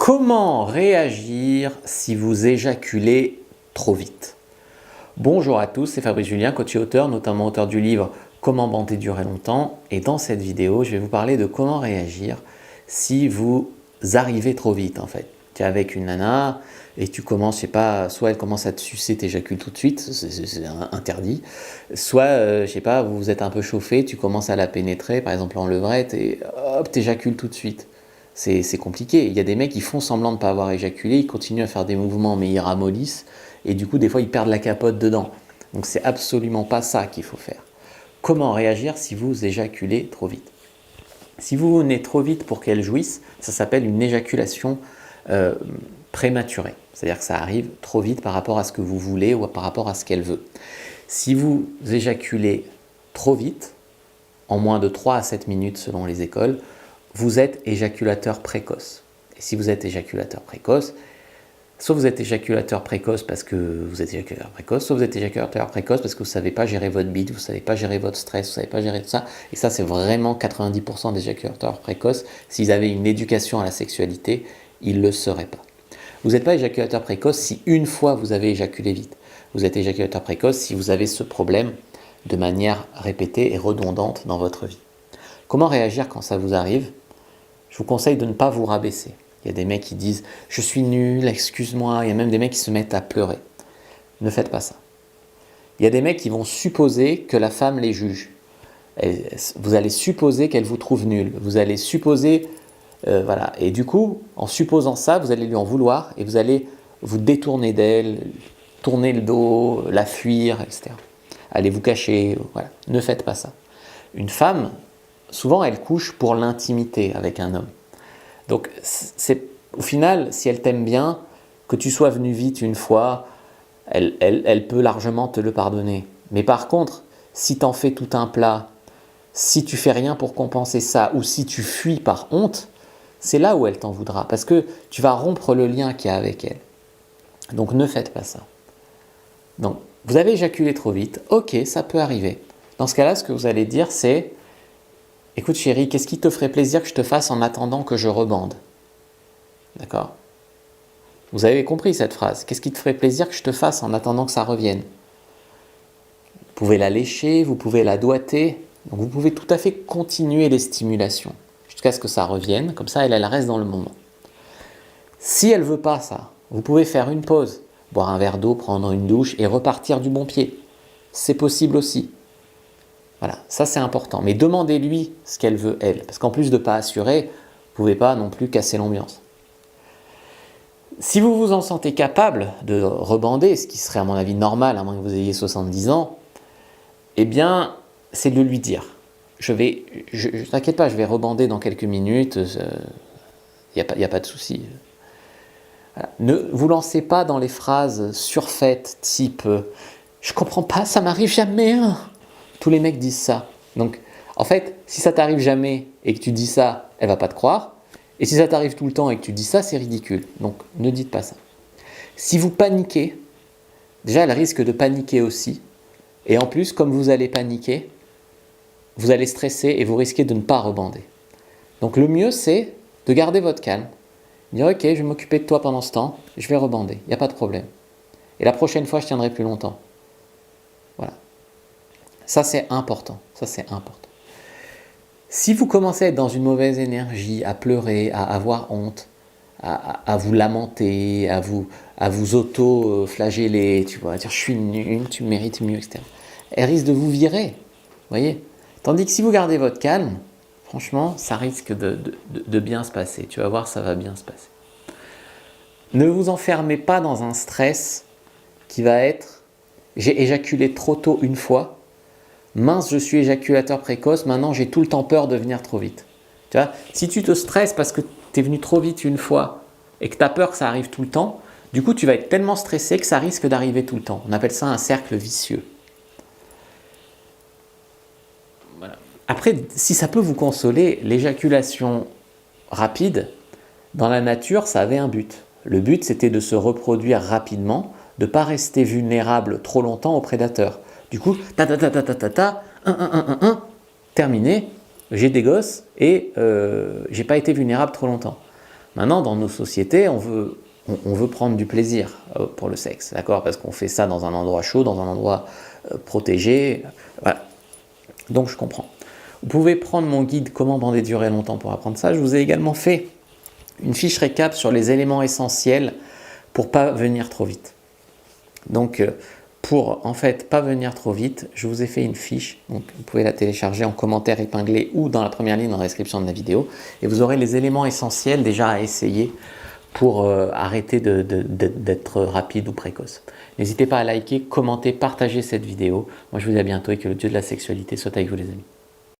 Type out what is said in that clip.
Comment réagir si vous éjaculez trop vite? Bonjour à tous, c'est Fabrice Julien, coach et auteur, notamment auteur du livre Comment bander durer longtemps. Et dans cette vidéo, je vais vous parler de comment réagir si vous arrivez trop vite en fait. Tu es avec une nana et tu commences, je sais pas, soit elle commence à te sucer, t'éjacules tout de suite, c'est interdit. Soit, je sais pas, vous êtes un peu chauffé, tu commences à la pénétrer, par exemple en levrette, et hop, t'éjacules tout de suite. C'est compliqué. Il y a des mecs qui font semblant de ne pas avoir éjaculé, ils continuent à faire des mouvements mais ils ramollissent et du coup des fois ils perdent la capote dedans. Donc c'est absolument pas ça qu'il faut faire. Comment réagir si vous éjaculez trop vite? Si vous venez trop vite pour qu'elle jouisse, ça s'appelle une éjaculation prématurée. C'est-à-dire que ça arrive trop vite par rapport à ce que vous voulez ou par rapport à ce qu'elle veut. Si vous éjaculez trop vite, en moins de 3 à 7 minutes selon les écoles, vous êtes éjaculateur précoce. Et si vous êtes éjaculateur précoce, soit vous êtes éjaculateur précoce parce que vous êtes éjaculateur précoce, soit vous êtes éjaculateur précoce parce que vous ne savez pas gérer votre bite, vous ne savez pas gérer votre stress, vous ne savez pas gérer tout ça. Et ça, c'est vraiment 90% des éjaculateurs précoces. S'ils avaient une éducation à la sexualité, ils ne le seraient pas. Vous n'êtes pas éjaculateur précoce si une fois vous avez éjaculé vite. Vous êtes éjaculateur précoce si vous avez ce problème de manière répétée et redondante dans votre vie. Comment réagir quand ça vous arrive? Je vous conseille de ne pas vous rabaisser. Il y a des mecs qui disent « je suis nul, excuse-moi ». Il y a même des mecs qui se mettent à pleurer. Ne faites pas ça. Il y a des mecs qui vont supposer que la femme les juge. Vous allez supposer qu'elle vous trouve nul. Vous allez supposer... voilà. Et du coup, en supposant ça, vous allez lui en vouloir et vous allez vous détourner d'elle, tourner le dos, la fuir, etc. Allez vous cacher. Voilà. Ne faites pas ça. Une femme... souvent, elle couche pour l'intimité avec un homme. Donc, au final, si elle t'aime bien, que tu sois venu vite une fois, elle peut largement te le pardonner. Mais par contre, si tu en fais tout un plat, si tu fais rien pour compenser ça, ou si tu fuis par honte, c'est là où elle t'en voudra. Parce que tu vas rompre le lien qu'il y a avec elle. Donc, ne faites pas ça. Donc, vous avez éjaculé trop vite. Ok, ça peut arriver. Dans ce cas-là, ce que vous allez dire, c'est... Écoute chérie, qu'est-ce qui te ferait plaisir que je te fasse en attendant que je rebande? D'accord? Vous avez compris cette phrase. Qu'est-ce qui te ferait plaisir que je te fasse en attendant que ça revienne? Vous pouvez la lécher, vous pouvez la doigter. Donc vous pouvez tout à fait continuer les stimulations jusqu'à ce que ça revienne. Comme ça, elle reste dans le moment. Si elle ne veut pas ça, vous pouvez faire une pause, boire un verre d'eau, prendre une douche et repartir du bon pied. C'est possible aussi. Voilà, ça c'est important. Mais demandez-lui ce qu'elle veut, elle. Parce qu'en plus de ne pas assurer, vous ne pouvez pas non plus casser l'ambiance. Si vous vous en sentez capable de rebander, ce qui serait à mon avis normal, à moins que vous ayez 70 ans, eh bien, c'est de lui dire. T'inquiète pas, je vais rebander dans quelques minutes, il n'y a pas de souci. Voilà. Ne vous lancez pas dans les phrases surfaites, type « je comprends pas, ça m'arrive jamais hein. ». Tous les mecs disent ça. Donc, en fait, si ça t'arrive jamais et que tu dis ça, elle va pas te croire. Et si ça t'arrive tout le temps et que tu dis ça, c'est ridicule. Donc, ne dites pas ça. Si vous paniquez, déjà, elle risque de paniquer aussi. Et en plus, comme vous allez paniquer, vous allez stresser et vous risquez de ne pas rebander. Donc, le mieux, c'est de garder votre calme. Dire, ok, je vais m'occuper de toi pendant ce temps, je vais rebander, il n'y a pas de problème. Et la prochaine fois, je tiendrai plus longtemps. Voilà. Ça, c'est important. Ça, c'est important. Si vous commencez à être dans une mauvaise énergie, à pleurer, à avoir honte, à vous lamenter, à vous auto-flageller, tu vois, à dire « je suis nul, tu mérites mieux », etc. Elle risque de vous virer, voyez. Tandis que si vous gardez votre calme, franchement, ça risque de bien se passer. Tu vas voir, ça va bien se passer. Ne vous enfermez pas dans un stress qui va être « j'ai éjaculé trop tôt une fois ». Mince, je suis éjaculateur précoce, maintenant j'ai tout le temps peur de venir trop vite. Tu vois, si tu te stresses parce que tu es venu trop vite une fois et que tu as peur que ça arrive tout le temps, du coup tu vas être tellement stressé que ça risque d'arriver tout le temps. On appelle ça un cercle vicieux. Voilà. Après, si ça peut vous consoler, l'éjaculation rapide, dans la nature, ça avait un but. Le but, c'était de se reproduire rapidement, de ne pas rester vulnérable trop longtemps aux prédateurs. Du coup, terminé, j'ai des gosses et j'ai pas été vulnérable trop longtemps. Maintenant, dans nos sociétés, on veut prendre du plaisir pour le sexe, d'accord? Parce qu'on fait ça dans un endroit chaud, dans un endroit protégé. Voilà. Donc, je comprends. Vous pouvez prendre mon guide « Comment bander durer longtemps » pour apprendre ça. Je vous ai également fait une fiche récap sur les éléments essentiels pour ne pas venir trop vite. Donc, pour en fait pas venir trop vite, je vous ai fait une fiche. Donc, vous pouvez la télécharger en commentaire épinglé ou dans la première ligne dans la description de la vidéo. Et vous aurez les éléments essentiels déjà à essayer pour arrêter d'être rapide ou précoce. N'hésitez pas à liker, commenter, partager cette vidéo. Moi, je vous dis à bientôt et que le Dieu de la sexualité soit avec vous les amis.